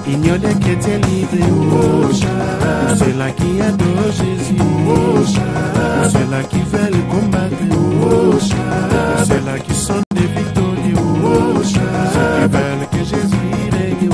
Ignorait que t'es libre. C'est là qui adore Jésus. C'est là qui fait le combattre. C'est là qui sont des victorieux. Ceux qui veulent que Jésus règne.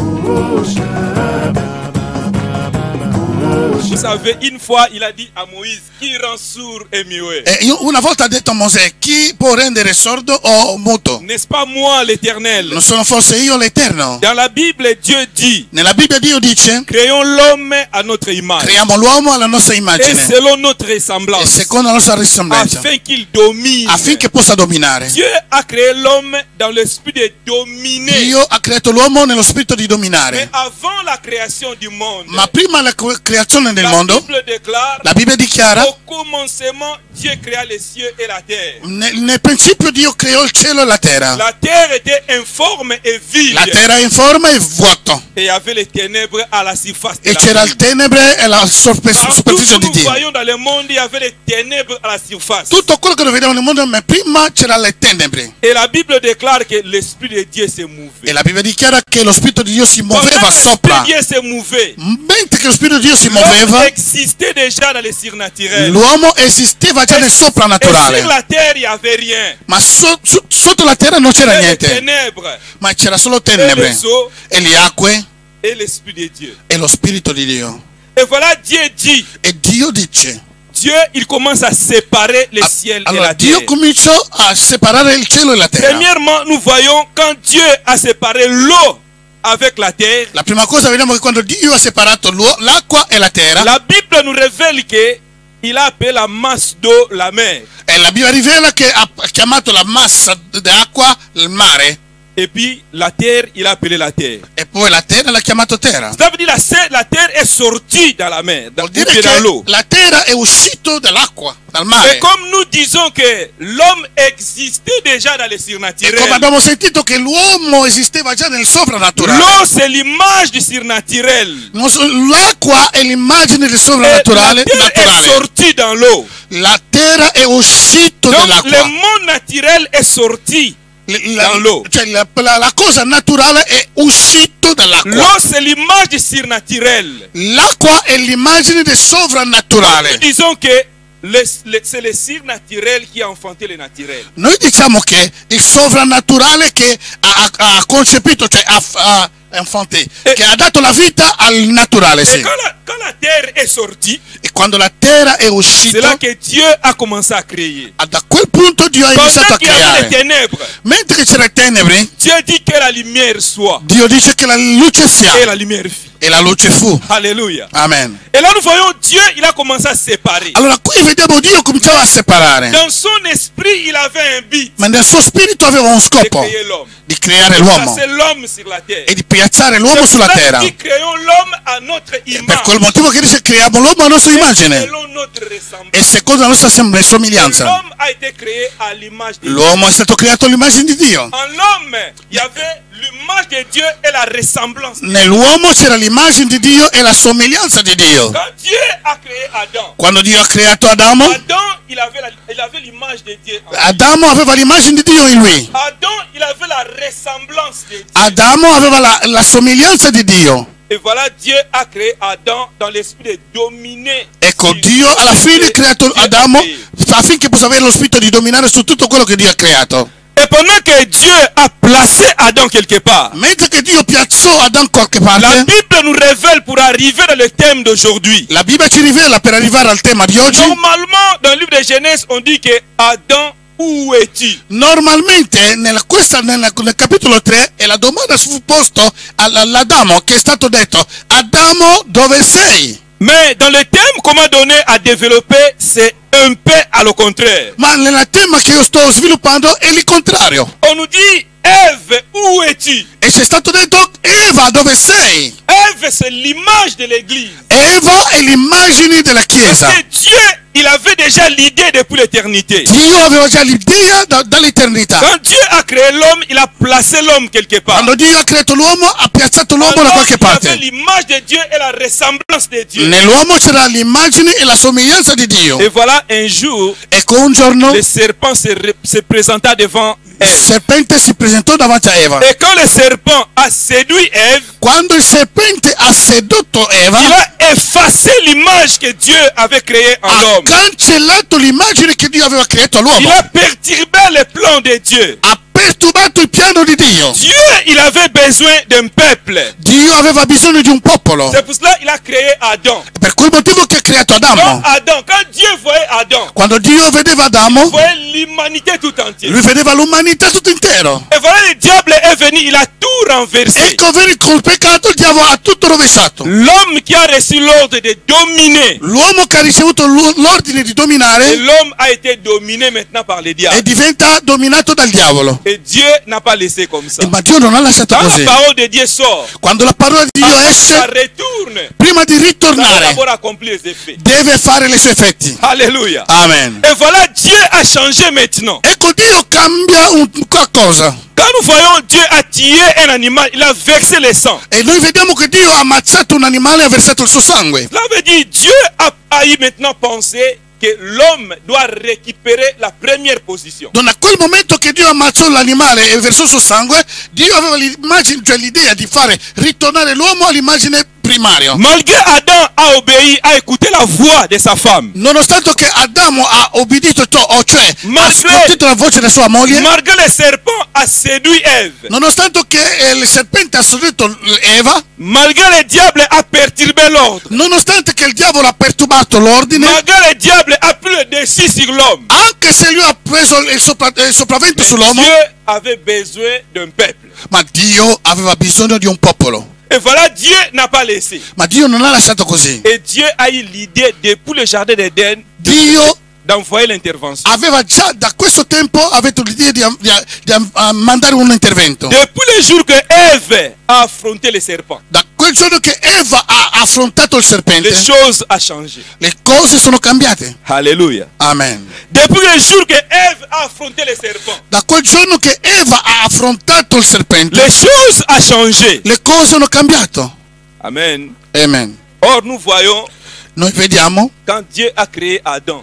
Vous savez, une fois, il a dit à Moïse, qui rend sourd et muet. Una volta ha detto a Mosè, chi può rendere sordo o muto? N'est-ce pas moi l'Éternel? Non sono forse io l'Eterno? Dans la Bible, Dieu dit, Nella Bibbia Dio dice, créons l'homme à notre image creiamo l'uomo alla nostra et immagine selon notre e ressemblance, secondo la nostra risemblanza, afin qu'il domine. affinché possa dominare. Dieu a créé l'homme dans l'esprit de dominer. Dio ha creato l'uomo nello spirito di Mais dominare. avant la création du monde, Ma prima la creazione del la mondo, Bible déclare, la Bibbia dichiara, au commencement, Dieu créa les cieux et la terre. nel principio Dio creò il cielo e la terra. La terre était informe et vide. La terra è in forma e vuoto. Et il y avait les ténèbres à la surface de E la c'era terre. il tenebre e la Partout superficie où di nous Dio. voyons dans le monde, il y avait les ténèbres à la surface. Tutto quello che noi vediamo nel mondo, ma prima c'era le tenebre. Et la Bible déclare que l'Esprit de Dieu s'est mouvé. E la Bibbia dichiara che lo spirito di Dio si Pendant muoveva que sopra. l'Esprit de Dieu s'est mouvé, Mentre che lo spirito di Dio si l'homme muoveva, existait déjà dans les surnaturels. l'uomo esisteva già nel Et sur soprannaturale. la terre, il n'y avait rien. Ma sotto la terra non c'era Et les niente, ténèbres, ma c'era solo et tenebre les eaux, e le acque et l'Esprit de Dieu. e lo spirito di Dio. Et voilà, Dieu dit, E Dio dice, Dieu, il commence à séparer le ciel et allora la Dio terre. cominciò a separare il cielo e la terra. Premièrement, nous voyons quand Dieu a séparé l'eau avec la terre, La prima cosa vediamo che quando Dio ha separato l'acqua e la terra, la Bible nous révèle que il a appelé la masse d'eau la mer. e la Bibbia rivela che ha chiamato la massa d'acqua il mare, Et puis la terre, il a appelé la terre. e poi la terra l'ha chiamato terra. Ça veut dire la terre est sortie dans la mer, Vuol ou dire bien dans l'eau. che la terra è uscito dall'acqua, dal Et mare. comme nous disons que l'homme existait déjà dans les E come surnaturels, abbiamo sentito che l'uomo esisteva già nel soprannaturale. l'eau c'est l'image du surnaturel. L'acqua è l'immagine del Et la soprannaturale. terre est naturale. sortie dans l'eau. La terra è uscito Donc le dall'acqua. monde naturel est sorti dans l'eau. Cioè la cosa naturale è uscito dall'acqua. L'eau c'est l'image du surnaturel. L'acqua è l'immagine del Nous sovrannaturale. disons que c'est le surnaturel qui a enfanté le naturel. Noi diciamo che il sovrannaturale che ha concepito, cioè ha infante, che ha dato la vita al naturale. Et Sì. quand la terre est sortie, E quando la terra è c'est uscita, là que Dieu a commencé à créer. da quel punto Dio ha iniziato Pendant a qu'il y avait les creare. ténèbres, Mentre che c'era tenebre, Dieu dit que la lumière soit. Dio dice che la luce sia, Et la lumière fit. e la luce fu. Alléluia. Amen. Et là nous voyons Dieu, il a commencé à séparer. Allora qui vediamo Dio cominciava a separare, Dans son esprit, il avait un but. ma nel suo spirito aveva un De scopo, créer l'homme. di creare l'uomo C'est l'homme sur la terre. e di piazzare l'uomo C'est sulla pour ça terra. qu'il dit, créons l'homme à notre Per image. quel motivo che dice creiamo l'uomo a nostra immagine Selon notre e ressemblance. secondo la nostra somiglianza. L'homme a été créé à l'image de Dieu. L'uomo è stato creato all'immagine di Dio. En l'homme, il y avait l'image de Dieu et la ressemblance. Nell'uomo c'era l'immagine di Dio e la somiglianza di Dio. Quand Dieu a créé Adam, Quando Dio ha creato Adamo, Adam, il avait l'image de Dieu. en lui. Adamo aveva l'immagine di Dio in lui. Adam, il avait la ressemblance de Dieu. Adamo aveva la somiglianza di Dio. Et voilà, Dieu a créé Adam dans l'esprit de dominer. Ecco, sur Dio alla fine ha creato Dieu a Adamo créé. affinché possa avere lo spirito di dominare su tutto quello che Dio ha creato. Et pendant que Dieu a placé Adam quelque part, Mentre che Dio piazzò Adamo qualche la parte, Bible nous révèle pour arriver dans le thème d'aujourd'hui. la Bibbia ci rivela per arrivare al tema di oggi. Normalement, dans le livre de Genèse, on dit que Adam, où es-tu? Normalmente nel capitolo 3 e la domanda fu posta all'Adamo che è stato detto: Adamo, dove sei? Mais dans le thème qu'on m'a donné à développer, c'est un peu à le contraire. Ma nel tema che io sto sviluppando è il contrario. On nous dit, Ève, où es-tu? E c'è stato detto: Eva, dove sei? Ève, c'est l'image de l'église. Eva è l'immagine della Chiesa. Parce que Dieu, il avait déjà l'idée depuis l'éternité. Dio aveva già l'idea dall'eternità. Quand Dieu a créé l'homme, il a placé l'homme quelque part. Quando Dio ha creato l'uomo, ha piazzato l'uomo da Alors, qualche il avait parte. l'image de Dieu et la ressemblance de Dieu. Nell'uomo c'era l'immagine e la somiglianza di Dio. Et voilà, un jour, Ecco, un giorno le serpent se présenta devant il Ève. serpente si presentò davanti a Eva. Et quand le serpent a séduit Ève, Quando il serpente ha sedotto Eva, il a effacé l'image que Dieu avait créée en ha l'homme. cancellato l'immagine che Dio aveva creato Il all'uomo. a perturbé le plans de Dieu. Ha perturbato il piano di Dio. Dieu, il avait besoin d'un peuple. Dio aveva bisogno di un popolo. C'est pour cela qu'il a créé Adam. È per quel motivo che ha creato Adamo. Donc Adam, quand Dieu voyait Adam, Quando Dio vedeva Adamo, il voyait l'humanité tout entière. lui vedeva l'umanità tutto intero. Et voilà, le diable est venu, il a tout renversé. Ecco, col peccato il diavolo ha tutto rovesciato. L'homme qui a reçu l'ordre de dominer, L'uomo che ha ricevuto l'ordine di et dominare l'homme a été dominé maintenant par le e diable. diventa dominato dal diavolo. Et Dieu n'a pas laissé comme ça. Ma Dio non ha lasciato Quand così. la parole de Dieu sort, Quando la parola di Dio ça esce, retourne. prima di Ça va ritornare, d'abord accomplir les effets. deve fare le sue effetti. Alléluia. Amen. Et voilà, Dieu a changé maintenant. Ecco, Dio cambia qualcosa. Quand nous voyons Dieu a tué un animal, il a versé le sang. E noi vediamo che Dio ha ammazzato un animale e ha versato il suo sangue. Cela veut dire Dieu a eu maintenant pensé que l'homme doit récupérer la première position. Da quel momento che Dio ammazzò l'animale e versò il suo sangue, Dio aveva l'immagine, cioè l'idea di fare ritornare l'uomo all'immagine primaria. Malgré Adam a obéi, a écouté la voix de sa femme. Nonostante che Adamo ha obbedito, cioè ha Malgré- ascoltato la voce della sua moglie, Malgré le serpent a séduit Ève. nonostante che il serpente ha sedotto Eva, Malgré le diable a perturbé l'ordre. nonostante che il diavolo ha perturbato l'ordine, Malgré le diable a pris le dessus sur l'homme. anche se lui ha preso il sopravvento sull'uomo, Dieu avait besoin d'un peuple. ma Dio aveva bisogno di un popolo. Et voilà, Dieu n'a pas laissé. Ma Dio non ha lasciato così. Et Dieu a eu l'idée depuis le jardin d'Éden Dio d'envoyer l'intervention. aveva già da questo tempo avuto l'idea di mandare un intervento. Depuis le jour que Ève a affronté le serpent, Da quel giorno che Eva ha affrontato il serpente, les choses ont changé. le cose sono cambiate. Alléluia. Amen. Depuis le jour que Ève a affronté le serpent, Da quel giorno che Eva ha affrontato il serpente, les choses ont changé. le cose hanno cambiato. Amen. Amen. Or, nous voyons, Noi vediamo quand Dieu a créé Adam,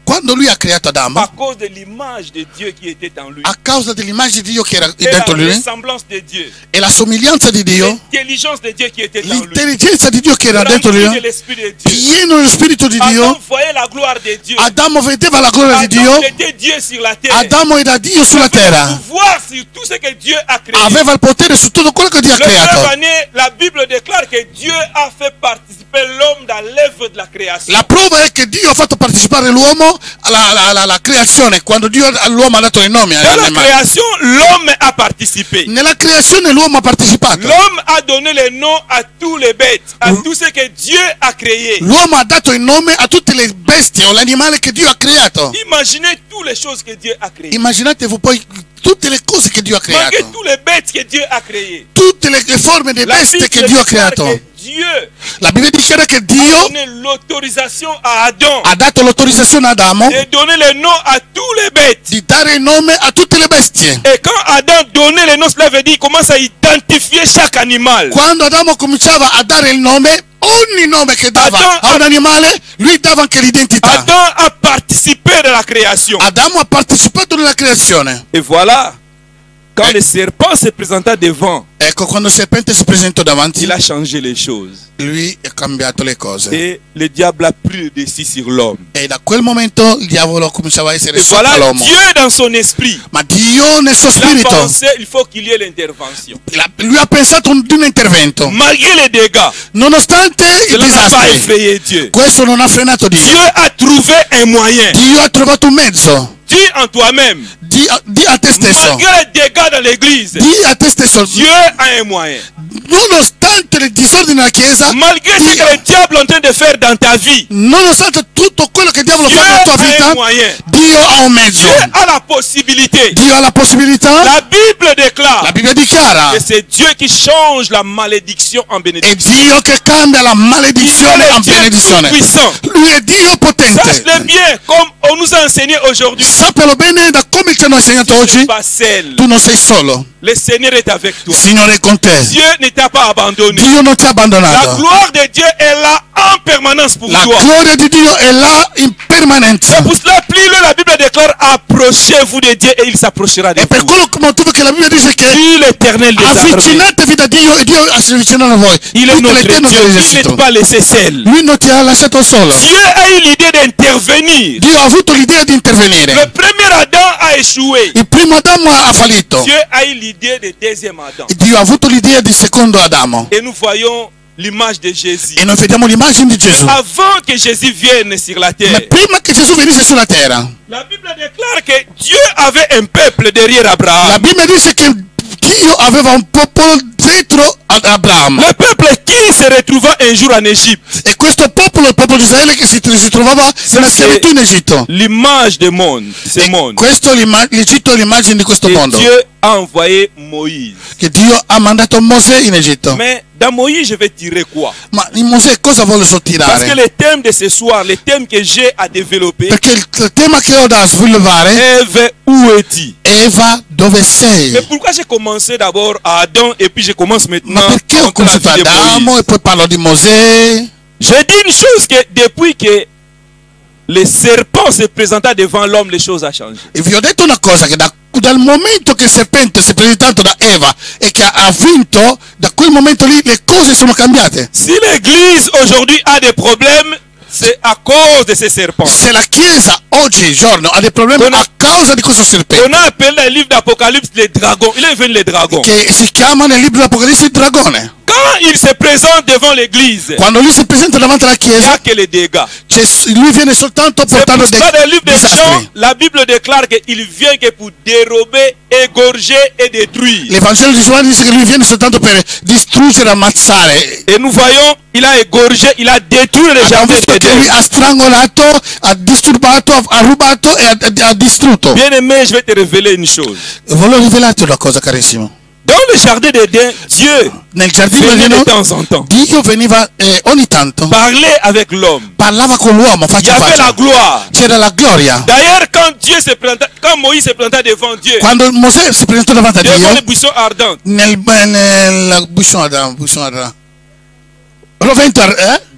quando lui ha creato Adamo, à cause de l'image de Dieu qui était en lui, a causa dell'immagine di Dio che era et la dentro lui ressemblance de Dieu, e la somiglianza di Dio, l'intelligence de Dieu qui était en lui, l'intelligenza di Dio che era dentro rempli lui, de l'Esprit de Dieu. pieno dello Spirito di Adam Dio, voyait la gloire de Dieu. Adamo vedeva la gloria di Adam Dio, était Dieu sur la terre. Adamo era Dio sulla Il avait terra, le pouvoir sur tout ce que Dieu a créé. aveva il potere su tutto quello che Dio ha Le frère creato. Vané, la Bible déclare que Dieu a fait participer l'homme dans l'œuvre de la création. La prova è che Dio ha fatto partecipare l'uomo alla creazione, quando Dio all'uomo ha dato il nome Dans la all'animale. création, l'homme a participé. Nella creazione l'uomo ha partecipato. L'homme a donné le nom à tous les bêtes, à tout ce que Dieu a créé. L'uomo ha dato il nome a tutte le bestie o l'animale che Dio ha creato. Imaginez toutes les choses que Dieu a créées. Immaginatevi poi tutte le cose che Dio ha Malgré creato, toutes les bêtes que Dieu a créées. tutte le forme di La bestie che Bible Dio ha déclare creato. que Dieu La Bibbia dichiara che a Dio donné l'autorisation à Adam ha dato l'autorizzazione ad Adamo de donner le nom à tous les bêtes. di dare il nome a tutte le bestie. Et quand Adam donnait le nom, cela veut dire qu'il commence à identifier chaque animal. Quando Adamo cominciava a dare il nome, ogni nome che dava a un animale, lui dava anche l'identità. Adam a participé de la création. Adamo ha partecipato nella creazione. Et voilà, quand le serpent se présenta devant, Ecco, quando il serpente si presentò davanti, il a changé les choses. lui ha cambiato le cose. Et le diable a pris le dessus sur l'homme. E da quel momento il diavolo cominciava a essere Et sopra voilà, l'uomo. Dieu dans son esprit, Ma Dio nel suo il a spirito, pensé il faut qu'il y ait l'intervention. lui ha pensato di un intervento. Malgré les dégâts, Nonostante i cela n'a pas disastri, effrayé Dieu. questo non ha frenato Dieu Dio. a trouvé un moyen. Dio ha trovato un mezzo. Dis en toi-même, Di a te stesso. malgré les dégâts dans l'église, Di a te stesso. Dieu a un moyen. Nonostante il disordine nella chiesa, Malgré ce que le diable est en train de faire dans ta vie, nonostante tutto quello che il diavolo Dieu fa nella tua a un vita, moyen. Dio ha un mezzo. Dieu a la possibilité. Dio ha la possibilità. La Bible La déclare Bibbia dichiara, que c'est Dieu qui change la malédiction en è bénédiction. Dio che cambia la Il maledizione est a le Dieu benedizione. tout-puissant. Lui è Dio potente. Sache-le bien, comme on nous a enseigné aujourd'hui. Sappelo bene, da come ci hanno insegnato Tu n'es oggi, pas seul. tu non sei solo. Le Seigneur est avec toi. Il Signore è con te. Dieu ne t'a pas abandonné. Dio non ti ha La abbandonato. gloire de Dieu est là en permanence pour La toi. gloria di Dio è là in permanenza. C'est pour cela, plus la Bible déclare, approchez-vous de Dieu et il s'approchera de E per vous. quello motivo che la Bibbia dice che Puis l'Éternel des armées. avvicinatevi da Dio e Dio si avvicinerà a voi. Il est Tutte notre le Dieu, tende il n'est dell'esercito. pas laissé seul. Lui non ti ha lasciato solo. Dieu a eu l'idée d'intervenir. Dio ha avuto l'idea di Le intervenire. premier Adam a échoué. Il primo Adamo ha fallito. Dieu a eu l'idée du deuxième Adam. Dio ha avuto l'idea di secondo Adamo. Et nous voyons l'image de Jésus. E noi vediamo l'immagine di Gesù. Avant que Jésus vienne sur la Ma terre, prima che Gesù venisse sulla terra, la Bible déclare que Dieu avait un peuple derrière la Abraham. Bibbia dice che Dio aveva un popolo dietro ad Abramo. Le peuple qui se retrouva un jour en Égypte. E questo popolo, il popolo di Israele che si trovava nella schiavitù in Egitto. L'image du monde, ce monde. Questo l'Egitto è l'immagine di questo Et mondo. Dieu a envoyé Moïse. Che Dio ha mandato Mosè in Egitto. Mais dans Moïse, je vais tirer quoi? Ma in Mosè cosa vuole Parce que sottirare? le thème de ce soir, le thème que j'ai à développer, Perché il tema che ho da sviluppare Ève, où es-tu? Eva, dove Mais sei? pourquoi j'ai commencé d'abord à Adam et puis je commence maintenant Ma perché ho contre la cominciato vie de Adamo Moïse? e poi parlo di Mosè? Je dis une chose que depuis que le serpent se présenta devant l'homme, les choses ont changé. E vi ho detto una cosa, che dal momento che il serpente si è presentato da Eva e che ha vinto, da quel momento lì le cose sono cambiate. Si l'église aujourd'hui a des problèmes, c'est à cause de ces serpents. Se la Chiesa oggigiorno ha dei problemi Con- a causa di questo On serpente, a appelé le livre d'Apocalypse les dragons. Il est venu les dragons. che si chiama nel libro dell'Apocalisse il dragone. Quand il se présente devant l'église, Quando lui si presenta davanti alla il n'y a Chiesa, que les dégâts. lui viene soltanto C'est portando pour dei ça dans le livre des Jean, disastri. la Bible déclare qu'il vient que pour dérober, égorger et détruire. L'Evangelo di Giovanni dice che lui viene soltanto per distruggere, ammazzare. Et nous voyons, il a égorgé, il a détruit les Abbiamo jardins visto che lui d'Éden. ha strangolato, ha disturbato, ha rubato e ha distrutto. Bien aimé, je vais te révéler une chose. Volevo rivelarti una cosa, carissimo. Dans le jardin d'Éden, Dieu Nel giardino venait di de Eden, temps en temps Dio veniva ogni tanto, parler avec l'homme. parlava con l'uomo Il y faccia a avait la faccia. gloire. C'era la gloria. D'ailleurs, quand Moïse se planta devant Dieu, Quando Mosè si presentò davanti a devant les Dio, buissons ardents, nel buisson Adamo, rovento,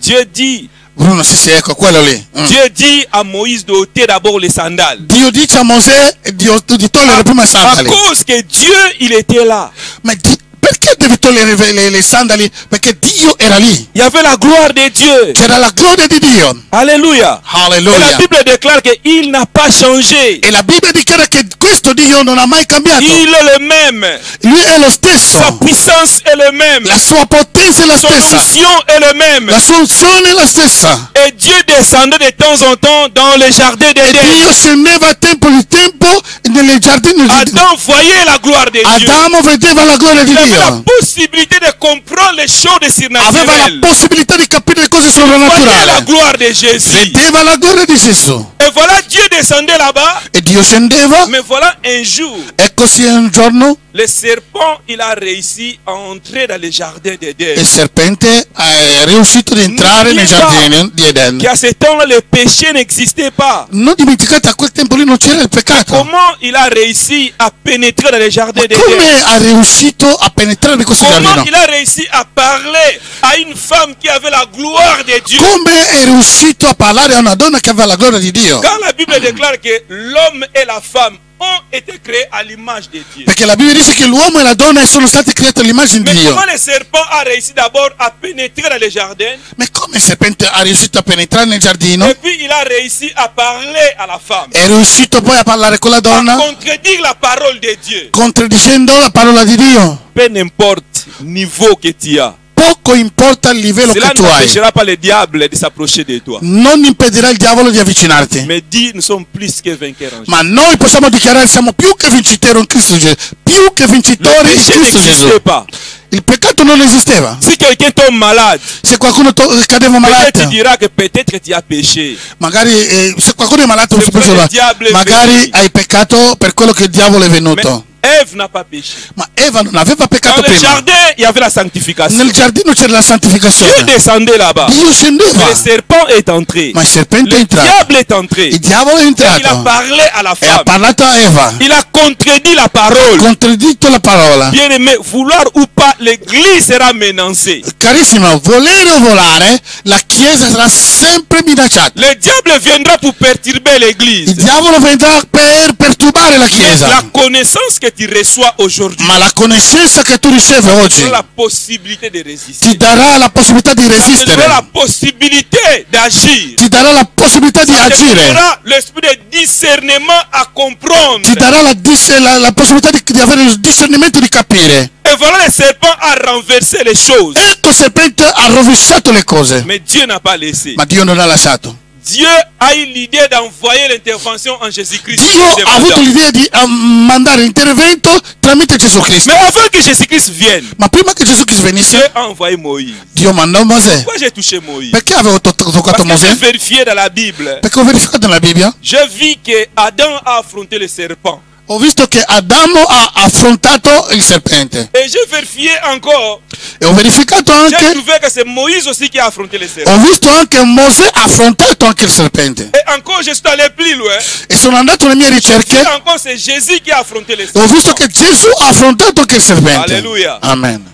Dieu dit, Bruno, sì, ecco, quello lì. Dieu dit à Moïse d'ôter d'abord les sandales. Dio dice a Mosè di togliere prima i À sandali. cause que Dieu, il était là. Ma perché devi togliere le sandali? Perché Dio era lì. Il y avait la gloire de Dieu. C'era la gloria di Dio. Alléluia. Et la Alleluia. Bible déclare qu'il n'a pas changé. E la Bibbia dichiara che questo Dio non ha mai cambiato. Il est le même. Lui è lo Sa stesso. puissance est le même. La sua potenza è la Son stessa. onction est le même. La sua unzione è la stessa. Et Dieu descendait de temps en temps dans les jardins E d'Éden. Dio scendeva a tempo di tempo nelle giardini di Adam voyait la gloire de Dieu. Adamo vedeva la gloria di Il avait la Dio. possibilité de comprendre les choses Aveva la surnaturelles. possibilità di capire le cose Voyait la sovrannaturali. gloire de Jésus. Vedeva la gloria di Gesù. Et voilà, Dieu descendait là-bas. E Dio scendeva. Mais voilà, un jour, E così un giorno le serpent, il a réussi à entrer dans les jardins d'Éden. il serpente è riuscito ad entrare nei giardini di Eden. Qu'à ce temps-là, le péché n'existait pas. Non dimenticate, a quel tempo lì non c'era il peccato. Comment il a réussi à pénétrer dans les jardins d'Éden? Come ha riuscito a penetrare in questo Comment giardino? il a réussi à parler à une femme qui avait la gloire de Dieu? Come è riuscito a parlare a una donna che aveva la gloria di Dio? Quand la Bible déclare que l'homme et la femme ont été créés à l'image de Dieu. Perché la Bibbia dice che l'uomo e la donna sono stati creati all'immagine di Mais Dio. comment le serpent a réussi d'abord à pénétrer dans les jardins Ma come il serpente ha riuscito a penetrare nel giardino? et puis il a réussi à parler à la femme, È riuscito poi a parlare con la à donna, contredire la parole de Dieu. contraddicendo la parola di Dio. Peu n'importe le niveau que tu as. Poco importa il livello Cela che tu hai. n'empêchera pas le diable de s'approcher de toi. Non impedirà il diavolo di avvicinarti. Mais dis, nous sommes plus que vainqueurs en Jésus. Ma noi possiamo dichiarare siamo più che vincitori in Cristo Gesù. Più che Le vincitori in péché Cristo Gesù. n'existait pas. Il peccato non esisteva. Si quelqu'un tombe malade, Se qualcuno cadeva peut-être tu malato, diras que peut-être tu as péché. magari se qualcuno è malato, Se poi il diavolo è magari venuto. hai peccato per quello che il diavolo è Mais venuto. Ève n'a pas péché. Ma Eva non aveva Dans peccato le prima. jardin, il y avait la sanctification. Nel giardino c'era la Dieu santificazione. descendait là-bas. Dio scendeva. Le serpent est entré. Ma il serpente è Le entrato. diable est entré. Il diavolo è Et il a entrato. parlé à la E ha femme. parlato a Eva. Il a contredit la parole. Contradditto la parola. Bien aimé, vouloir ou pas, l'église sera menacée. Carissimo, volere o volare, la chiesa sarà sempre minacciata. Le diable viendra pour perturber Il l'église. diavolo vendrà per perturbare la Mais chiesa. la connaissance que tu reçois aujourd'hui Ma la conoscenza che tu ricevi oggi la possibilité de résister. ti darà la possibilità di Ça te donnera resistere. la possibilité d'agir. Ti darà la possibilità di Ça te agire. donnera l'esprit de discernement à comprendre. Ti darà la possibilità di avere il discernimento di capire. Et voilà, le serpent a renversé les choses. Ecco, il serpente ha rovesciato le cose. Mais Dieu n'a pas laissé. Ma Dio non ha lasciato. Dieu a eu l'idée d'envoyer l'intervention en Jésus-Christ. Dio ha avuto l'idea di mandare l'intervento tramite Gesù Cristo. Mais avant que Jésus-Christ vienne, Ma prima che Gesù Cristo Dieu venisse, a envoyé Moïse. Dio mandò Mosè. Pourquoi j'ai touché Moïse? Perché avevo toccato Parce que j'ai Mosè? vérifié dans la Bible. Perché ho verificato nella Bibbia. J'ai vu que Adam a affronté le serpent. Ho visto che Adamo ha affrontato il serpente. Et j'ai vérifié encore. E ho verificato J'ai anche, trouvé que c'est Moïse aussi qui a affronté le serpent. ho visto anche Mosè ha affrontato anche il serpente. Et encore, je suis allé plus loin. E sono andato nelle mie Et ricerche encore, c'est Jésus qui a affronté le e ho visto serpent. che Gesù ha affrontato anche il serpente. Alleluia. Amen.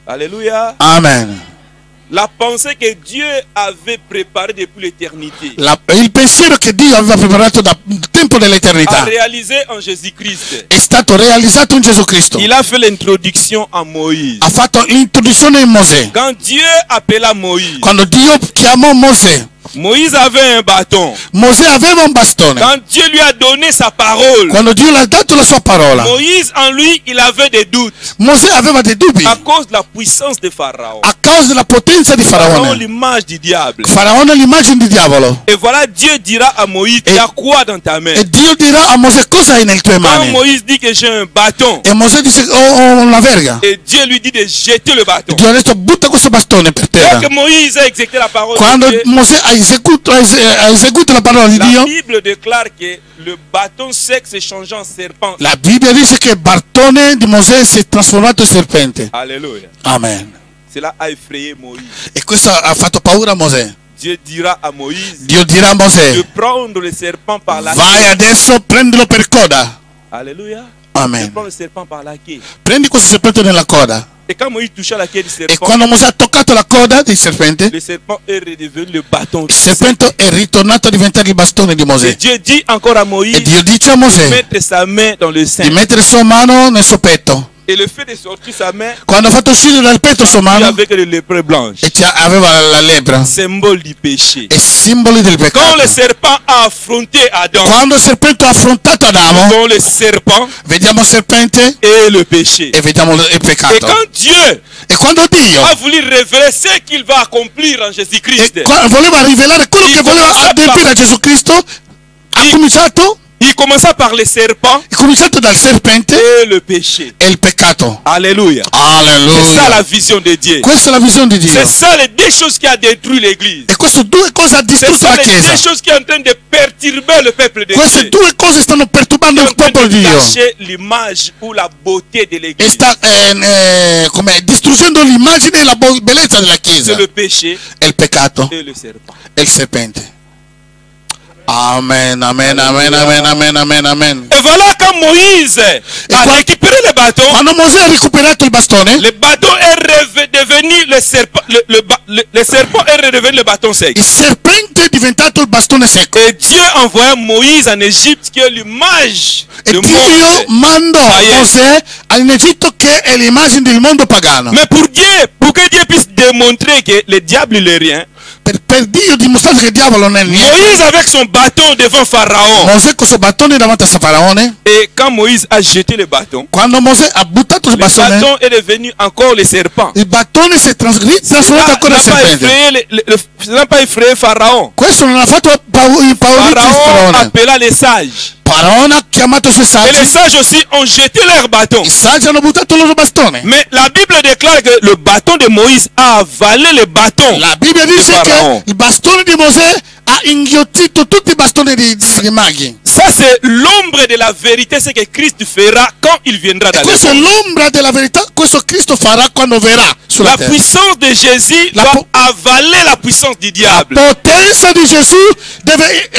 Alléluia. Amen. La pensée que Dieu avait préparée depuis l'éternité Il pensiero che Dio aveva preparato dal tempo a dell'eternità réalisé en Jésus-Christ. è stato realizzato in Gesù Cristo. Il a fait l'introduction à Moïse. Ha fatto l'introduzione in Mosè. Quand Dieu appela Moïse, Quando Dio chiamò Mosè, Moïse avait un bâton. Mosè aveva un bastone. Quand Dieu lui a donné sa parole, Quando Dio gli ha dato la sua parola, Moïse en lui, il avait des doutes Mosè aveva dei dubbi à cause de la puissance de Pharaon. a causa della potenza di Pharaon, Faraone. l'image du diable. Faraone è l'immagine di diavolo. Et voilà, Dieu dira à Moïse, tu as quoi dans ta main? E Dio dirà a Mosè cosa hai nelle tue Quand mani. Moïse dit que j'ai un bâton, E Mosè dice ho una verga. et Dieu lui dit de jeter le bâton. Dio ha detto butta questo bastone per terra. Dès que Moïse a exécuté la parole Quando de Dieu, Mosè ha eseguito la parola di la Dio, Bible déclare que le bâton sec s'est changé en serpent. la Bibbia dice che il bastone di Mosè si è trasformato in serpente. Alléluia. Amen. Cela a effrayé Moïse. E questo ha fatto paura a Mosè. Dieu dira à Moïse Dio dirà a de Mosè, prendre le serpent par la vai queue. adesso, prendilo per coda. Alléluia. Amen. De prendre le serpent par la queue. Prendi questo serpente nella coda. Et quand Moïse toucha la queue du E serpent, quando Mosè ha toccato la coda del serpente, le serpent est redevenu le bâton. il serpente è ritornato a diventare il bastone di Et Mosè. Dieu dit encore à Moïse E Dio dice a Mosè de mettre sa main dans le di sein. mettere sua mano nel suo petto. Et le fait de sortir sa main, Quando ha fatto uscire dal petto sua il mano, avec le lépreux blanche. e aveva la lebbra, Symbole du péché. è simbolo del Quand peccato. le serpent a affronté Adam, Quando il serpente ha affrontato Adamo, dans le serpent vediamo il serpente et le péché. e vediamo il Et peccato. quand Dieu E quando Dio a voulu révéler ce qu'il va accomplir en Jésus-Christ, voleva rivelare quello che voleva adempiere a Gesù Cristo, ha cominciato il commença par le serpent dal serpente et le péché. e il peccato. Alléluia. C'est ça Alleluia. la vision de Dieu. Questa è la visione di Dio. C'est ça les deux choses qui a détruit l'église. E queste due cose ha C'est distrutto ça la les deux Chiesa. choses qui est en train de perturber le peuple de Queste Dieu. due cose stanno perturbando Qui est il en train popolo de di Dio. cacher l'image ou la beauté de E l'église. sta come distruggendo l'immagine e la bellezza della Chiesa. C'est le péché È il peccato et le serpent. e il serpente. Amen, amen, amen, amen, amen, amen, amen. Et voilà quand Moïse a quoi? récupéré le bâton, Quando Mosè ha recuperato il bastone, le bâton est devenu le serpent. Le serpent est redevenu le bâton sec. il serpente è diventato il bastone secco. Et Dieu envoya Moïse en Égypte, qui est l'image E du Dio monde. mandò Païen. Mosè in Egitto che è l'immagine del mondo pagano. Mais pour que Dieu puisse démontrer que le diable il est rien, Per Dio dimostrare che il diavolo non è niente. Moïse avec son bâton devant Pharaon. Mosè con il suo bastone davanti a Faraone. Et quand Moïse a jeté le bâton, Quando Mosè ha buttato il le bastone, bâton est devenu encore le serpent. il bastone si è trasformato Ça ancora in serpente. n'a pas effrayé Pharaon. Questo non ha fatto Pharaon appela les sages. Paraona ha chiamato i suoi Et les saggi. sages aussi ont jeté leurs bâtons. I saggi hanno buttato il loro bastone. Mais la Bible déclare que le bâton de Moïse a avalé le bâton. La Bibbia dice Pharaon. che il bastone di Mosè ha inghiottito tutti i bastoni di maghi. Ça c'est l'ombre de la vérité, ce que Christ fera quand il viendra dans le Questa è monde. l'ombra della verità, questo Cristo farà quando verrà sulla La terra. puissance de Jésus La doit avaler la puissance du diable. La potenza di Gesù deve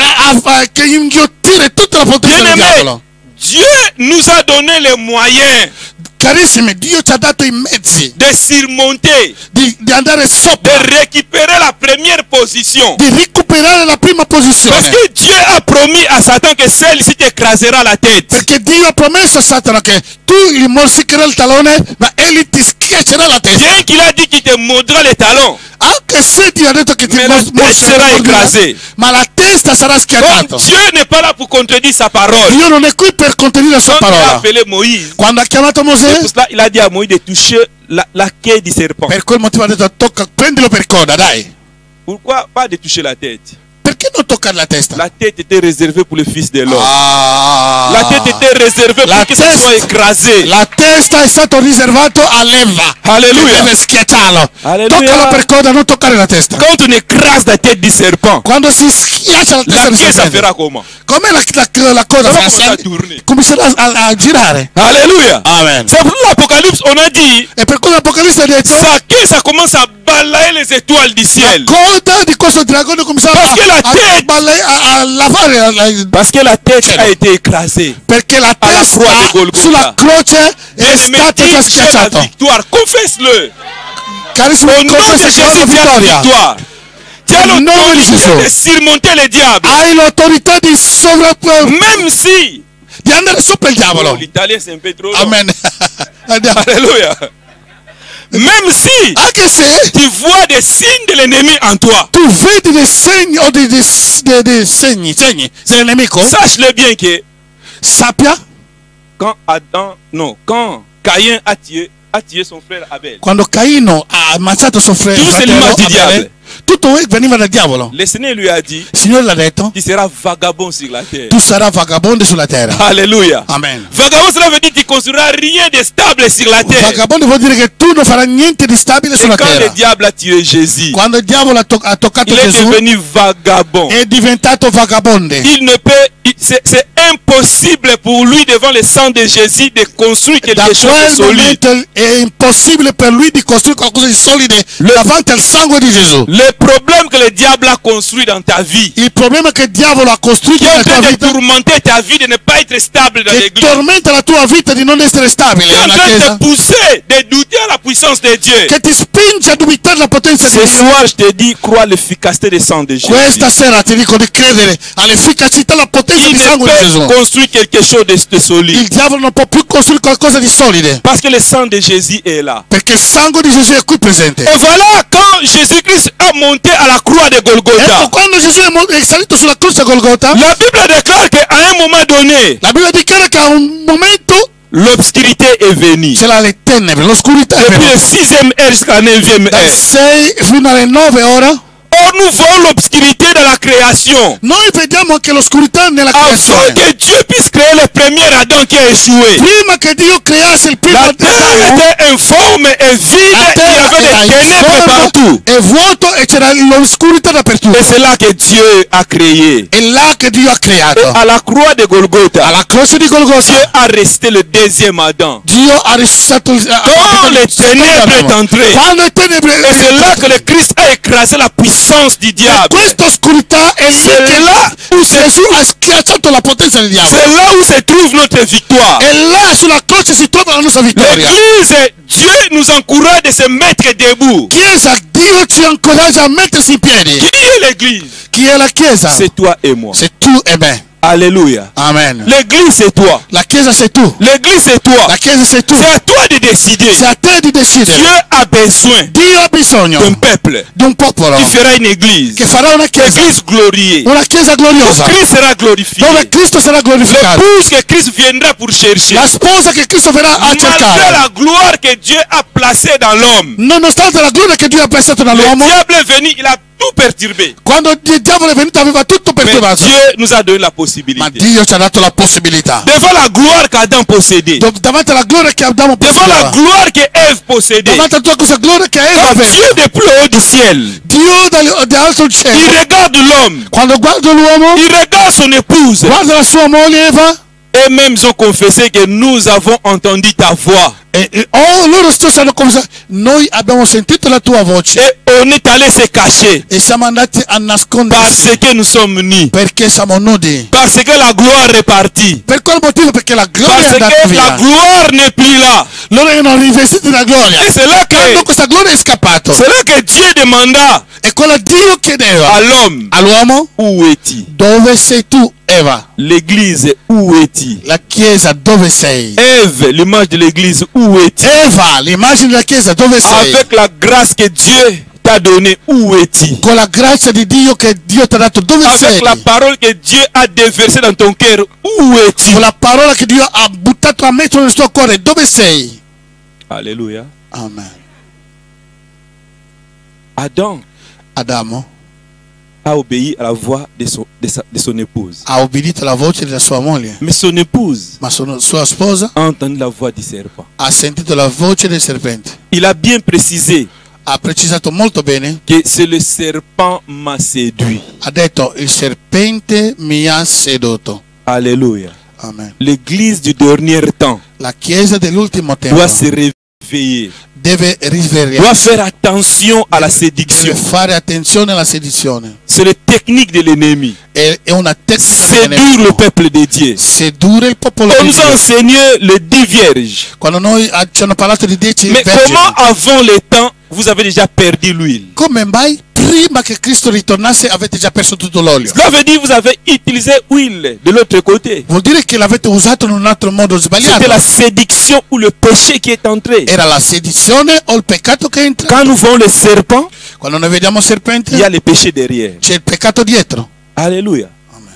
che inghiottire tutta la potenza del Bien-aimé, diavolo. Dieu nous a donné les moyens Carissimi, Dio ci ha dato i mezzi de surmonter, di andare de sopra, récupérer la première position. di recuperare la prima Parce posizione. que Dieu a promis à Satan que celle-ci t'écrasera la tête. Perché Dio ha promesso a Satana che tu gli morsicherai il talone, ma egli ti schiaccerà la testa. Bien qu'il a dit qu'il te mordra les talons, Anche se Dio ha detto che ti Mais la testa sarà écrasée. ma la testa sarà donc schiacciata. Dieu n'est pas là pour contredire sa parole. Dio non è qui per contenere la sua Quand il a parola. appelé Moïse, Quando ha chiamato Mosè, c'est pour cela il a dit à Moïse de toucher la queue du serpent. per quel motivo ha detto tocca, prendilo per coda, dai. Pourquoi pas de toucher la tête? Perché non toccare la testa? La tête était réservée pour le fils de l'homme. Ah. La tête était réservée La pour que ça soit écrasé. La testa è stato riservato all'Eva. Alléluia. Che deve schiacciarlo. Alleluia. Toccalo per coda, non toccare la testa. Quand on écrase la tête du serpent, Quando si schiaccia la testa la del queue ça serpente, fera comment? come la coda Ça va fa? commencer à tourner. Comincerà a girare. Alléluia. Amen. C'est pour l'Apocalypse, on a dit, E per quello l'Apocalisse ha detto sa queue ça commence à balayer les étoiles du ciel. coda di questo dragone cominciava Parce che la tête- a lavare Parce que la tête Cielo. a été écrasée. perché la Alla croce di testa Golgotha. sulla croce è Bien-aimé, stata già dis, j'ai la schiacciata. victoire. Confesse-le. Carissimo, Au nom de confessa Jésus, la tu as la vittoria. victoire. Tu as Au nom di l'autorité Gesù. de surmonter le diable. Hai l'autorità di Même si. di andare sopra il Oh, diavolo. l'italien c'est un peu trop long. Amen. Andiamo. Alléluia. Même si Anche se tu vois des signes de l'ennemi en toi, tu vedi dei segni o dei segni dell'nemico, sache-le bien que sappia quand Caïn a tué son frère Abel, quando Caino ha ammazzato suo Tutto fratello c'est l'image di Abele, diavolo. tutto veniva dal diavolo. le Seigneur lui a dit, Il Signore l'ha detto, tu seras vagabond sur la terre. tu sarai vagabondo sulla terra. Alléluia. Amen. Vagabond, cela veut dire que tu ne construiras rien de stable sur la terre. Vagabondo vuol dire che tu non farai niente di stabile Et sulla quand le terra. diable a tué Jésus, Quando il diavolo ha toccato il est Gesù, devenu vagabond. è diventato vagabonde. Il ne peut, c'est impossible pour lui devant le sang de Jésus de construire Da quelque chose de quel solide. momento è impossibile per lui di costruire qualcosa di solido davanti al sangue di Gesù. Le problème que le diable a construit dans ta vie, Il problema è che il diavolo ha costruito qui est en nella tua train de vita, tourmenter ta vie de ne pas être stable dans che l'église, tormenta la tua vita di non essere stabile qui est en nella train de chiesa, te pousser, de douter à la puissance de Dieu. che ti spinge a dubitare la potenza di Ce Dio. soir, je te dis, crois l'efficacité du sang de Jésus. Questa sera ti dico di credere all'efficacità e alla potenza Il di ne sangue di Gesù. peut construire quelque chose de solide. Il diavolo non può più costruire qualcosa di solido, Parce que le sang de Jésus est là. perché il sangue di Gesù è qui presente. Et voilà, quand Jésus-Christ a monté à la croix de Golgotha, Ecco, quando Gesù è salito sulla croce Golgotha, la Bible déclare qu'à un moment donné, la Bibbia dichiara che a un momento l'obscurité est venue. c'era le tenebre, l'oscurità è Depuis le venuta. 6e heure jusqu'à la 9e Dal heure. 6 fino alle 9 ore. Or, nous voyons l'obscurité de la création. Noi vediamo anche l'oscurità nella Afin creazione. que Dieu puisse créer le premier Adam qui a échoué. Prima che Dio creasse il primo La terre Adamo, était informe et vide. la Il y terra avait era des ténèbres informe partout. e vuoto e c'era l'oscurità dappertutto. Et c'est là que Dieu a créé. È là che Dio ha Et creato. à la croix de Golgotha, Alla croce di Dieu Golgotha, a resté le deuxième Adam. Dio ha risuscitato Quand les ténèbres est entré, Quando le tenebre et c'est là que le Christ a écrasé la puissance du diable. questa oscurità è lì C'est che là où se Gesù ha schiacciato la potenza del diavolo. c'est là où se trouve notre victoire. E là sulla croce si trova la nostra vittoria. L'église, Dieu nous encourage de se mettre debout. Chiesa, Dio ci incoraggia a mettersi in piedi. Qui est l'église? Chi è la Chiesa? C'est toi et moi. Sei tu e me. Alléluia. Amen. L'église, c'est toi. La Chiesa sei tu. L'église, c'est toi. La Chiesa sei tu. C'est à toi de décider. Sei a te di decidere. Dieu a besoin Dio ha bisogno d'un peuple di un popolo qui fera une église. che farà una Chiesa. L'église gloriée. Una Chiesa gloriosa. Christ sera glorifié. Dove Cristo sarà glorificato. L'épouse que Christ viendra pour chercher. La sposa che Cristo verrà a Malgré cercare. la gloire que Dieu a placée dans l'homme. Nonostante la gloria che Dio ha prestato Le nell'uomo, diable est venu, il a tout perturbé. Quando il diavolo è venuto aveva tutto Mais perturbato. Dieu nous a donné la Ma possibilité. Dio ci ha dato la possibilità. Devant la gloire qu'Adam possédait. Davanti alla gloria che Adamo Devant la possedeva. gloire que Ève possédait. Davanti a tutta questa gloria che Eva Quand aveva. Dieu de plus haut du ciel, Dio dall'alto il cielo. regarde l'homme, Quando guarda l'uomo, il regarde son épouse. guarda la sua moglie Eva. Et même ils ont confessé que nous avons entendu ta voix. Loro stessi hanno confessato. Noi abbiamo sentito la tua voce. Et on est allé se cacher. E siamo andati a nasconderci. Parce que nous sommes nus. Perché siamo nudi. Parce que la gloire est partie. Per quale motivo? Perché la gloria Parce è andata que la via. gloire n'est plus là. Loro erano rivestiti da gloria. Et c'est là Quando que, questa gloria è scappato. c'est là que Dieu demanda E quello Dio chiedeva à l'homme, all'uomo: où es-tu? dove sei tu, Eva? L'église, où es-tu? La chiesa, dove sei? Ève, l'image de l'église, où es-tu? Eva, l'immagine della chiesa, dove sei? Avec la grâce que Dieu t'a donnée, où es-tu? Con la grazia di Dio che Dio ti ha dato, dove sei? Avec la parole que Dieu a déversée dans ton cœur, où es-tu? Con la parola che Dio ha buttato, ha messo nel tuo cuore, dove sei? Alléluia. Amen. Adam Adamo a obéi à la voix de son épouse. ha obbedito alla voce della sua moglie, Mais son épouse ma sua sposa a entendu la voix du serpent. ha sentito la voce del serpente. Il a bien précisé Ha precisato molto bene, que c'est le serpent m'a séduit. ha detto: il serpente mi ha sedotto. Alléluia. Amen. L'église du dernier temps La chiesa dell'ultimo tempo doit se réveiller, deve doit risvegliarsi, faire attention à la deve séduction. fare attenzione alla sedizione. C'est la technique de l'ennemi. È una tecnica Séduire le dell'nemico. peuple de Dieu. Sedurre il popolo On di nous a Dio. enseigné les 10 vierges. Quando noi ci hanno parlato di 10 Mais vergini, comment avant le temps vous avez déjà perdu l'huile? come mai prima che Cristo ritornasse avete già perso tutto l'olio? Cela veut dire que vous avez utilisé l'huile de l'autre côté. Vuol dire che l'avete usato in un altro modo sbagliato. C'était la séduction ou le péché qui est entré. Era la sedizione o il peccato che entra? Quand nous voyons le serpent, Quando noi vediamo il serpente, il y a le péché derrière. c'è il peccato dietro. Alléluia. Amen.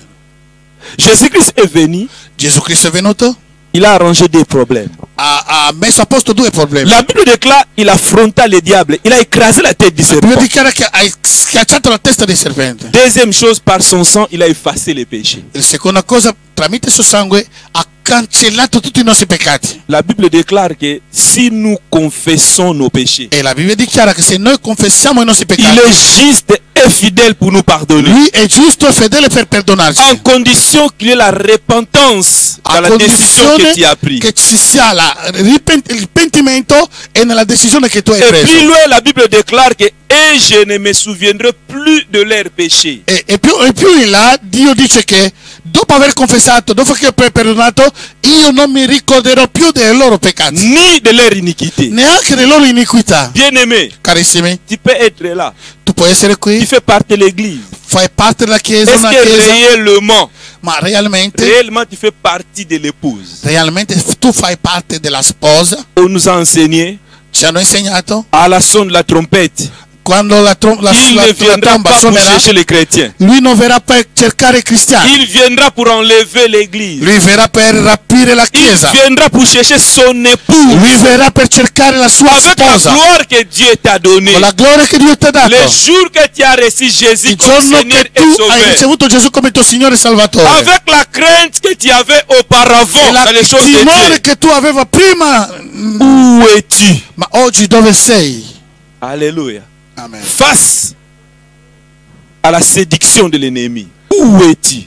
Jésus-Christ est venu, Gesù Cristo è venuto, il a arrangé des problèmes. ha messo a posto due problemi. La Bible déclare il affronta le diable, il a écrasé la tête du La Bibbia serpent. dichiara che ha schiacciato la testa del serpente. Deuxième chose, par son sang, il a effacé les péchés. La seconda cosa, tramite il suo sangue ha cancellato tutti i nostri peccati. La Bible déclare que si nous confessons nos péchés, E la Bibbia dichiara che se noi confessiamo i nostri il peccati, est juste et fidèle pour nous pardonner. lui è giusto e fedele per En perdonarci. condition qu'il y ait la repentance dans A la décision que condizione tu as prise. che ci sia il pentimento e nella decisione che tu hai Et plus preso. loin, la Bible déclare que et je ne me souviendrai plus de leurs péchés. E più in là Dio dice che dopo aver confessato, dopo che ho perdonato, io non mi ricorderò più dei loro peccati, Ni de leur iniquité. neanche delle loro iniquità. Bien-aimé, Carissimi, tu peux être là. tu puoi essere Tu qui, fais partie de l'église. fai parte della chiesa, Est-ce una que chiesa, réellement, ma realmente tu fais partie de l'épouse? tu fai parte della sposa? On nous a enseigné Ci hanno insegnato à la son de la trompette. quando la Il ne viendra tromba pas pour suonerà, chercher les chrétiens. lui non verrà per cercare i cristiani, Il viendra pour enlever l'église. lui verrà per rapire la Il chiesa, viendra pour chercher son épouse. lui verrà per cercare la sua Avec la sposa. gloire que Dieu t'a donnée. Con la gloria che Dio ti ha dato, Le jour que tu as reçu Jésus il comme giorno Seigneur che et tu hai Sauveur. ricevuto Gesù come tuo Signore e Salvatore, Avec la crainte que tu avais auparavant e la dans les choses de timore Dieu. che tu avevi prima, Où es-tu? ma oggi dove sei? Alléluia. Amen. Face à la séduction de l'ennemi. Où es-tu?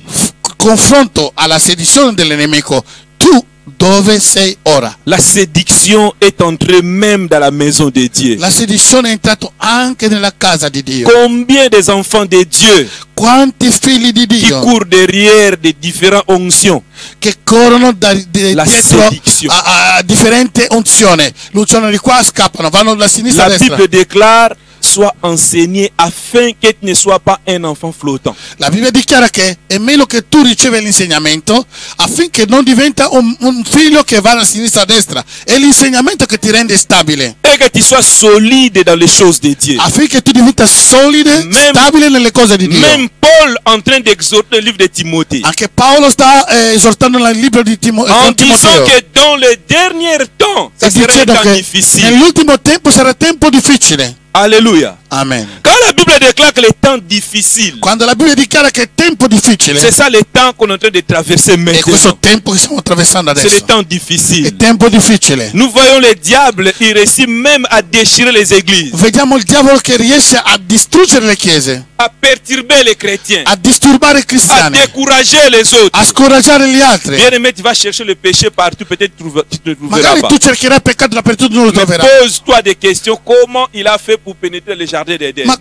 Confronto alla sedizione dell'nemico, tu dove sei ora? La séduction est entrée même dans la maison de Dieu. La sedizione è entrata anche nella casa di Dio. Combien des enfants de Dieu Quanti figli di qui Dio courent derrière des différentes onctions? che corrono La dietro sedizione. a differenti unzioni, l'unzione di qua scappano, vanno da sinistra a La destra. Bible déclare sois enseigné afin que tu ne sois pas un enfant flottant. La Bibbia dichiara che è meglio che tu ricevi l'insegnamento affinché non diventa un figlio che va da sinistra a destra. È l'insegnamento che ti rende stabile, Et que tu sois solide dans les choses de Dieu. affinché tu diventa solide, Même- stabile nelle cose di Dio. Même Paul en train d'exhorter le livre de Timothée. Anche Paolo sta esortando nel libro di En con disant Timoteo, que dans les derniers temps, ça e sera un dicendo temps che difficile. nell'ultimo tempo sarà tempo difficile. Alléluia. Amen. Quand la Bible Bible déclare que les temps difficiles, Quando la Bibbia dichiara che è tempo difficile, c'est ça le temps qu'on est en train de traverser è questo maintenant. tempo che stiamo attraversando C'est le adesso. temps È difficile. tempo difficile. Nous voyons le diable, il réussit même à déchirer les églises, Vediamo il diavolo che riesce a distruggere le chiese, à perturber les chrétiens, a disturbare i à cristiani, décourager les autres. a scoraggiare gli altri. Bien aimé, tu vas chercher le péché partout, peut-être tu ne le trouveras Magari pas. tu cercherai peccato dappertutto, non lo Mais troverai. pose-toi des questions. Comment il a fait pour pénétrer le jardin d'Éden? Ma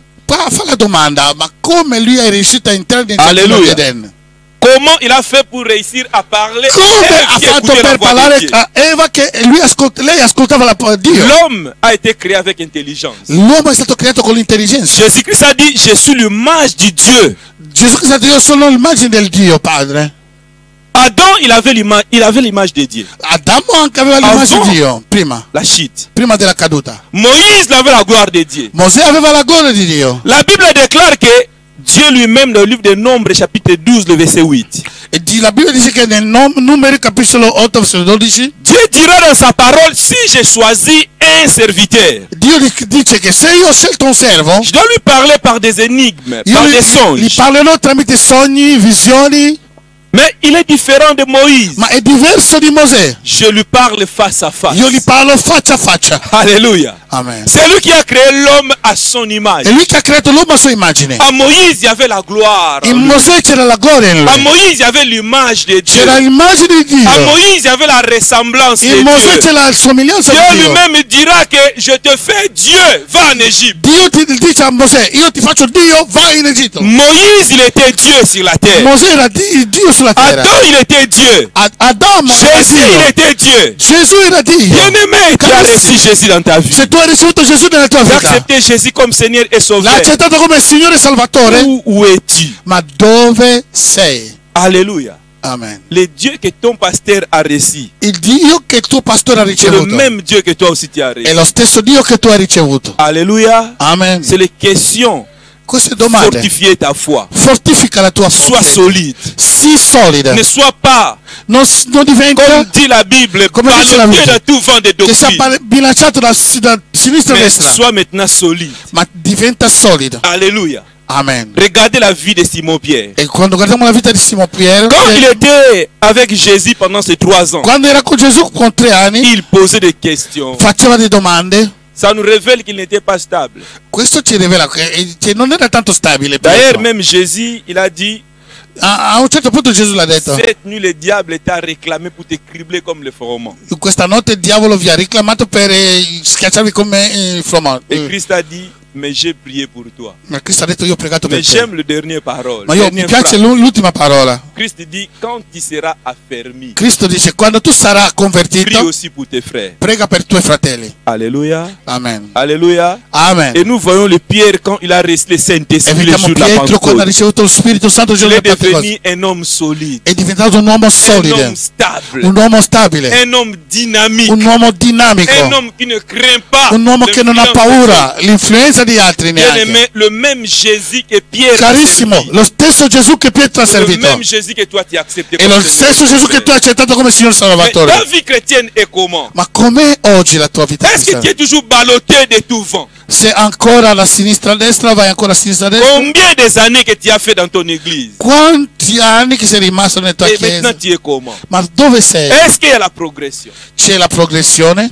fa la domanda, ma come lui è riuscito a entrare nel giardino di Alleluia. Eden? Comment il a fait pour réussir à parler? Come Ève ha qui fatto écoutait la per voix de parlare Dieu. a Eva che lei ascoltava la parola di Dio? L'homme a été créé avec intelligence. L'uomo è stato creato con l'intelligenza. Jésus-Christ a dit, je suis l'image du Dieu. Gesù Cristo ha detto, io sono l'immagine del Dio Padre. Adam, il avait l'image de Dieu. Adamo anche aveva l'immagine Avant. di Dio, prima La chute. della caduta. Moïse avait la gloire de Dieu. Mosè aveva la gloria di Dio. La Bible déclare que Dieu lui-même, dans le livre des Nombres, chapitre 12, le verset 8, E la Bibbia dice che nel Numeri capitolo 8, versetto 12, Dieu dira dans sa parole, si j'ai choisi un serviteur, Dio dice che se io ho scelto un servo, je dois lui parler par des énigmes, io par des gli songes. parlerò tramite sogni, visioni, Mais il est différent de Moïse. ma è diverso di Mosè. Je lui parle face à face. Io gli parlo faccia a faccia. Alléluia. Amen. C'est lui qui a créé l'homme à son image. È lui che ha creato l'uomo a sua immagine. À Moïse, il y avait la gloire. In Mosè c'era la gloria in À lui. Moïse, il y avait l'image de Dieu. C'era l'immagine di À Dio. Moïse, il y avait la ressemblance de In Mosè Dieu. c'è la somiglianza Dieu di Dio. lui-même dira que je te fais Dieu, va en Égypte. Dio ti dice a Mosè, io ti faccio Dio, vai in Egitto. Moïse, il était Dieu sur la terre. Mosè era Dio sulla terra. Adam, il était Dieu. Adamo era Jésus, il Dio. était Dieu. Gesù era Dio. Bien-aimé, tu as reçu Jésus dans ta vie. Se tu hai ricevuto Gesù nella tua Tu as vita, accepté Jésus comme Seigneur et l'hai Sauveur. accettato come Signore e Salvatore, Où es-tu? ma dove sei? Alléluia. Amen. Le Dieu que ton pasteur a reçu, Il Dio che tuo pastore ha c'est le ricevuto même Dieu que toi aussi tu as è reçu. lo stesso Dio che tu hai ricevuto. Alléluia. Amen. C'est les questions. Queste domande Fortifier ta foi. fortifica la tua Sois fede. solide. Sii solida. Ne sois pas, Non diventa comme dit la Bible, Come dice la ballotté Bibbia, da tout vent de che sia doctrine. bilanciato da sinistra a Mais destra, sois maintenant solide. ma diventa solido. Alléluia. Amen. Regardez la vie de Simon Pierre. E quando guardiamo la vita di Simon Piero, Quand il était avec Jésus pendant ces 3 ans, quando era con Gesù con 3 anni, il posait des questions. faceva delle domande. Ça nous révèle qu'il n'était pas stable. Questo ci rivela che non era tanto stabile. D'ailleurs, Pietro. même Jésus, il a dit, A un certo punto Gesù l'ha detto: cette nuit, le diable t'a réclamé pour te cribler comme le froment. questa notte il diavolo vi ha reclamato per schiacciarvi come il fromo. Et Christ a dit, mais j'ai prié pour toi. Ma Cristo ha detto: io ho pregato per Mais te. j'aime le dernier parole. Ma mi Dernière piace phrase. l'ultima parola. Christ dit, quand tu seras affermi, Cristo dice: quando tu sarai prie convertito, aussi pour tes frères. prega per i tuoi fratelli. Alléluia. Amen. Alléluia. Amen. Et nous voyons le Pierre quand il a reçu le E Saint-Esprit le vediamo jour de la Pietro quando ha Pentecôte. ricevuto lo Spirito Santo il Il giorno est del Pentecoste. devenu un homme solide, È diventato un uomo un solido, homme stable, un uomo stabile, un homme dynamique, un uomo dinamico, un homme qui ne craint pas un uomo che non ha l'influence des paura l'influenza di altri autres. Bien neanche. aimé, le même Jésus que Pierre a Carissimo, servi, lo stesso Gesù che Pietro ha le servito même Jésus que toi tu as accepté è comme lo Seigneur stesso et Gesù che tu hai Sauveur. accettato come Signore Mais ta Salvatore. vie chrétienne est comment? Ma com'è oggi la tua vita Est-ce que tu cristiana? es toujours ballotté de tout vent? Se ancora alla sinistra a destra, vai ancora a sinistra a destra? Combien des années que tu as fait dans ton église? Quanti anni che sei rimasto nella tua Et maintenant chiesa? tu es comment? Ma dove sei? Est-ce qu'il y a la progression? C'è la progressione?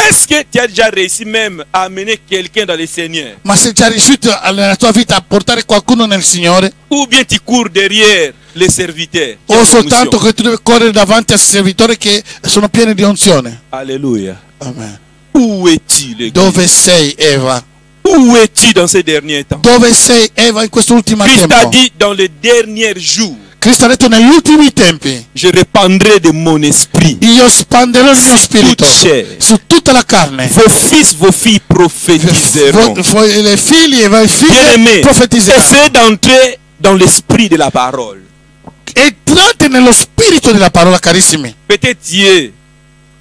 Est-ce que tu as déjà réussi même à amener quelqu'un dans le Seigneur? Ma sei già riuscito nella tua vita a portare qualcuno nel Signore? Ou bien tu cours derrière les serviteurs? qui O ont soltanto l'onction? che tu devi correre davanti a servitori che sono pieni di unzione? Alléluia. Amen. Où es-tu, l'église? Dove sei, Eva? Où es-tu dans ces derniers temps? Dove sei, Eva, in questo ultimo Christ a tempo? dit dans les derniers jours, Cristo ha detto negli ultimi tempi: je répandrai de mon esprit. io spanderò il mio spirito c'è. su tutta la carne. Vos fils, vos filles prophétiseront. Le figli e i figli Bien-aimés, profetizzeranno. essayez d'entrer dans l'esprit de la parole. Entrate nello spirito della parola, carissimi. Peut-être Dieu,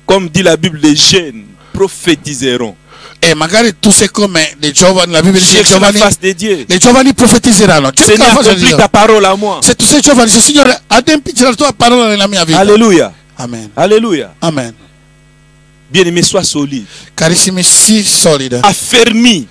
comme dit la Bible, les jeunes prophétiseront. E magari tu sei come dei giovani, la Bibbia dice Cherche la face de Dieu. i giovani profetizzeranno. Cerca Seigneur, la faccia di accomplis Dio. ta parole à moi. Se tu sei giovane, dici: Signore, adempici la tua parola nella mia vita. Alléluia. Amen. Alléluia. Amen. Bien-aimé, sois solide. Carissimi, sii solida. Affermis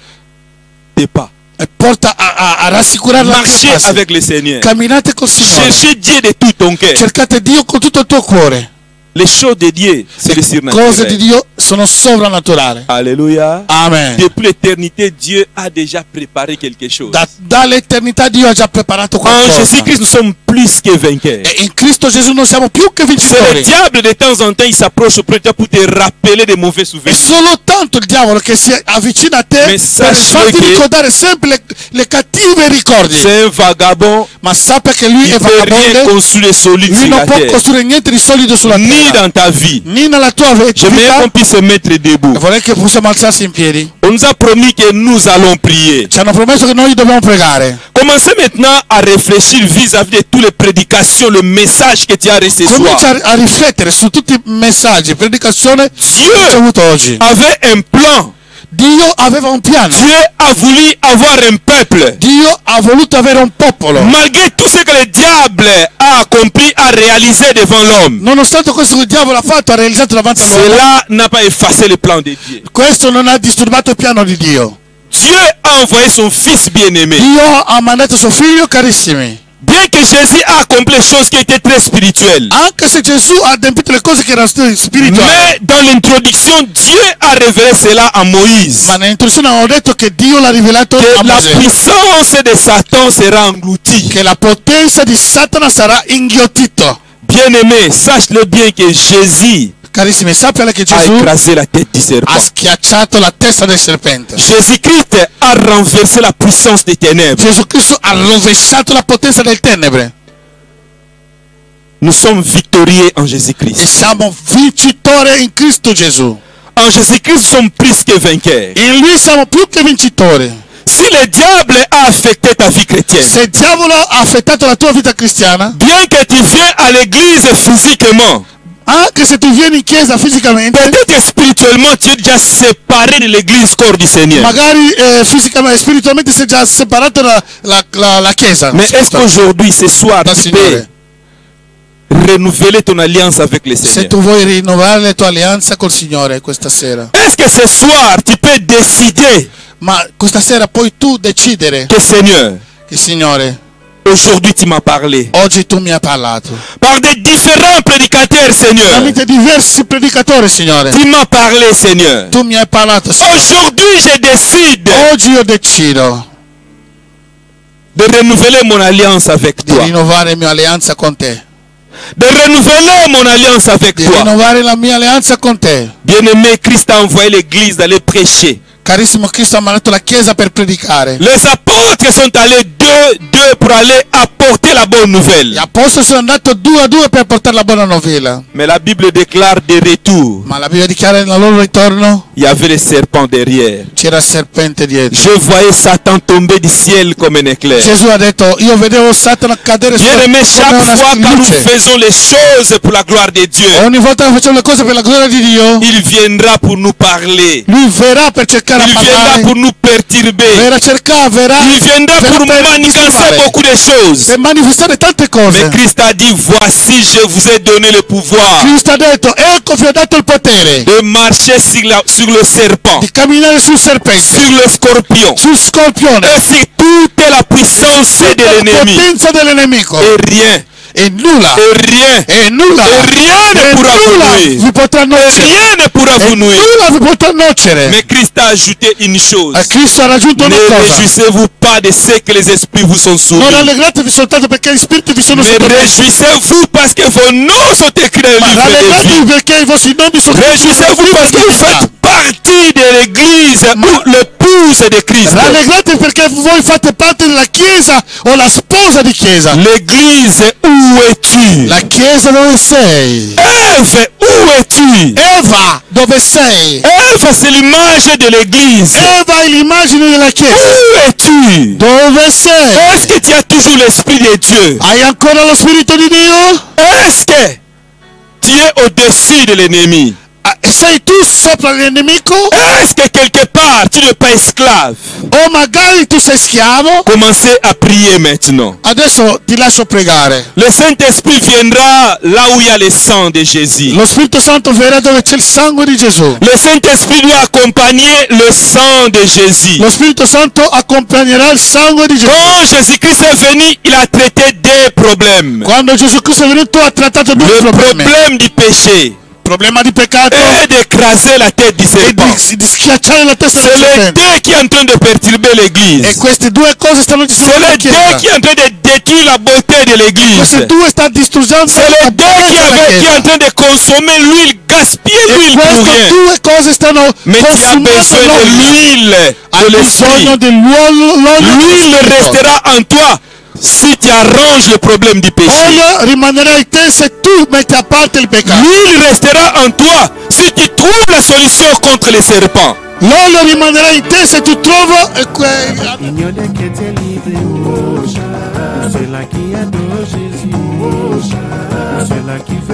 tes pas. porta a rassicurare la Marchez pace. avec le Seigneur. Camminate col Signore. Cherchez Dieu de tout ton cœur. Cercate Dio con tutto il tuo cuore. Les choses de Dieu, c'est le Cose di surnaturel. Dio sono sovrannaturali. Alléluia. Amen. Depuis l'éternité, Dieu a déjà préparé quelque chose. Dall'eternità Dio ha già preparato En qualcosa. Jésus-Christ, nous sommes plus que vainqueurs. E in Cristo Gesù non siamo più che C'est le vincitori. diable de temps en temps, il s'approche auprès de toi pour te rappeler des mauvais È souvenirs. solo tanto il diavolo che si avvicina a te Ma per sappia farti che- ricordare sempre le cattive ricordi. C'est un vagabond, Ma sappia che lui il è ne peut rien vagabondo, construire solide lui sur non la può terre. costruire niente di solido sulla Ni terra, dans ta vie. ni nella tua J'aimerais vita. qu'on puisse se mettre debout. E vorrei che possiamo alzarsi in piedi. On nous a promis que nous allons prier. Ci hanno promesso che noi dobbiamo pregare. Commencez maintenant à réfléchir vis-à-vis de toutes les prédications, le message que tu as reçu ce soir. Comincia a riflettere su tutti i messaggi, predicazione che ho ricevuto oggi. Avait un plan. Dio aveva un piano. Dieu a voulu avoir un peuple. Dio ha voluto avere un popolo. Malgré tout ce que le diable a accompli, a réalisé devant l'homme, Nonostante questo che il diavolo ha fatto, ha realizzato davanti all'uomo, cela n'a pas effacé le plan de Dieu. questo non ha disturbato il piano di Dio. Dieu a envoyé son fils bien-aimé. Dio ha mandato suo figlio, carissimi. Bien que Jésus a accompli des choses qui étaient très spirituelles. Anche se Gesù ha adempiuto le cose che erano spirituali. Mais dans l'introduction, Dieu a révélé cela à Moïse. Ma nell'introduzione avevo detto che Dio l'ha rivelato Que a la Mosè. puissance de Satan sera engloutie. Che la potenza di Satana sarà inghiottito. Bien-aimé, sache-le bien que Jésus Carissimi, sappiate che a Gesù écrasé la tête du ha serpent. schiacciato la testa del serpente. Jésus-Christ a renversé la puissance des ténèbres. Gesù Cristo ha rovesciato la potenza del tenebre. Nous sommes victorieux en E Jésus-Christ. siamo vincitori in Cristo Gesù. En Jésus-Christ, nous sommes plus que vainqueurs. In Lui siamo più che vincitori. Si le diable a affecté ta vie chrétienne, Se il diavolo ha affettato la tua vita cristiana, bien que tu viens à l'église physiquement, anche se tu vieni in chiesa fisicamente, peut-être que spirituellement tu es déjà séparé de l'église corps du Seigneur. magari fisicamente e spiritualmente sei già separato la chiesa. Mais est-ce qu'aujourd'hui, ce soir, Da tu Signore. peux renouveler ton alliance avec le Se Seigneur? tu vuoi rinnovare la tua alleanza col Signore questa sera, Est-ce que ce soir, tu peux décider ma questa sera puoi tu decidere que Seigneur, che Signore, aujourd'hui tu m'as parlé oggi tu mi hai parlato. par des différents prédicateurs, Seigneur. Tramite diversi predicatori, Signore. Tu m'as parlé, Seigneur. Tu mi hai parlato, Signore. Aujourd'hui, je décide Oggi io decido de renouveler mon alliance avec di toi. rinnovare la mia alleanza con te. De renouveler mon alliance avec Di toi. rinnovare la mia alleanza con te. Bien-aimé, Christ a envoyé l'église d'aller prêcher. Carissimo, Cristo ha mandato la Chiesa per predicare. Les apôtres sont allés deux pour aller apporter la bonne Gli nouvelle. apostoli sono andati 2 a 2 per portare la buona novella. Mais la Bible déclare de retour, Ma la Bibbia dichiara nel loro ritorno il y avait le serpent derrière. c'era il serpente dietro. Je voyais Satan tomber du ciel comme un éclair. Gesù ha detto, io vedevo Satana cadere Bien-aimé, chaque come fois una que nous luce. faisons les choses pour la gloire de Dieu, Ogni volta che facciamo le cose per la gloria di Dio, il viendra pour nous parler. Lui verrà per cercare Il a viendra parlare, pour nous perturber. verrà a cercare, verrà Il viendra verrà pour per manigancer disturbare, beaucoup de choses. per manifestare tante cose. Mais Christ a dit, voici, je vous ai donné le pouvoir Cristo ha detto, ecco vi ho dato il potere de marcher sur le serpent, di camminare sul serpente, sur le scorpion, sul scorpione, et sur toute la puissance de la l'ennemi. potenza dell'nemico. Et rien, E nulla rien ne pourra vous nuire. vi potrà nuocere. Rien ne pourra E vous nuire. nulla vi potrà nuocere. Mais Christ a ajouté une chose. E Cristo ha raggiunto una Ne cosa. réjouissez-vous pas de ce que les esprits vous sont soumis. Non rallegratevi soltanto perché gli spiriti vi sono Mais sottomessi. réjouissez-vous parce que vos noms sont écrits dans le Ma livre de vie. rallegratevi perché i vostri nomi sono Réjouissez-vous parce que vous faites partie de l'église ou l'épouse de Christ. Rallegratevi perché voi fate parte della Chiesa o la sposa di Chiesa. L'église, où es-tu? La Chiesa dove sei? Ève, où es-tu? Eva, dove sei? Ève, c'est l'image de l'église. Eva è l'immagine della Chiesa. Où es-tu? Dove sei? Est-ce que tu as toujours l'Esprit de Dieu? Hai ancora lo Spirito di Dio? Est-ce que tu es au-dessus de l'ennemi? E sei tu sopra il nemico? Est-ce que quelque part tu n'es pas esclave? O magari tu sei schiavo? Commencez à prier maintenant. Adesso ti lascio pregare. Le Saint-Esprit viendra là où il y a le sang de Jésus. Lo Spirito Santo verrà dove c'è il sangue di Gesù. Le Saint-Esprit doit accompagner le sang de Jésus. Lo Spirito Santo accompagnerà il sangue di Gesù. Quand Jésus-Christ est venu, il a traité des problèmes. Quando Gesù Cristo è venuto ha trattato due Le problemi. problème du péché Problema di peccato et d'écraser la tête du e serpent. di schiacciare la testa del C'est le serpente. Dieu qui est en train de perturber E l'église. queste due cose stanno C'est distruggendo le la Dieu Chiesa. qui est en train de détruire la beauté de l'église. Queste due sta distruggendo C'est la le Dieu qui bellezza della est en Chiesa. train de consommer l'huile, gaspiller E l'huile pour queste rien. due cose stanno Mais tu as consumando besoin de l'olio. l'huile Hai de bisogno l'esprit. dell'olio. L'huile restera en toi si tu arranges le problème du péché. L'olio rimanerà in te se tu metti a parte il peccato. L'huile restera en toi si tu trouves la solution contre les serpents. L'olio rimanerà in te se tu trovi Ignorer que tu es libre, oh, celui qui adore Jésus, celui qui veut